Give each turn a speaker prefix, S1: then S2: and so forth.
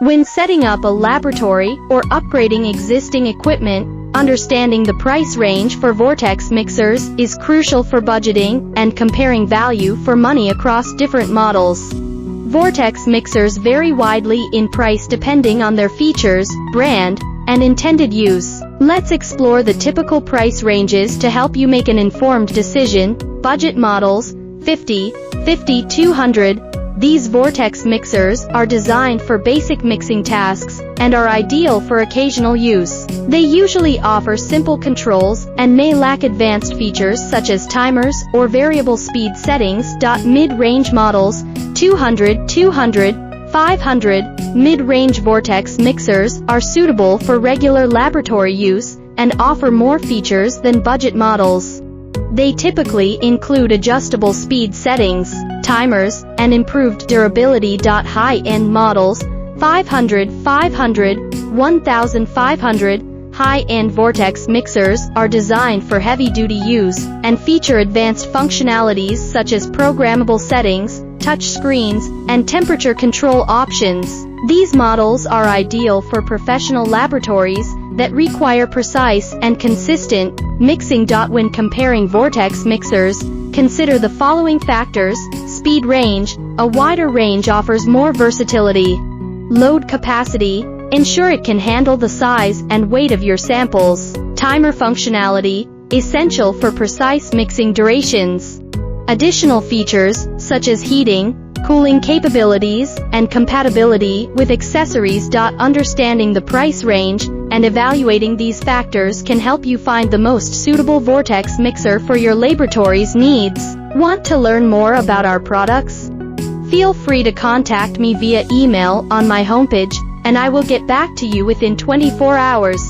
S1: When setting up a laboratory or upgrading existing equipment, understanding the price range for Vortex mixers is crucial for budgeting and comparing value for money across different models. Vortex mixers vary widely in price depending on their features, brand, and intended use. Let's explore the typical price ranges to help you make an informed decision. Budget models: 50, 200. These Vortex mixers are designed for basic mixing tasks and are ideal for occasional use. They usually offer simple controls and may lack advanced features such as timers or variable speed settings. Mid-range models: 200, 500. Mid-range Vortex mixers are suitable for regular laboratory use and offer more features than budget models. They typically include adjustable speed settings, timers, and improved durability. High-end models: 500, 1500. High-end Vortex mixers are designed for heavy-duty use and feature advanced functionalities such as programmable settings, touch screens, and temperature control options. These models are ideal for professional laboratories that require precise and consistent mixing. When comparing Vortex mixers, consider the following factors: speed range: a wider range offers more versatility. Load capacity: ensure it can handle the size and weight of your samples. Timer functionality: essential for precise mixing durations. Additional features, such as heating, cooling capabilities, and compatibility with accessories. Understanding the price range and evaluating these factors can help you find the most suitable Vortex mixer for your laboratory's needs. Want to learn more about our products? Feel free to contact me via email on my homepage, and I will get back to you within 24 hours.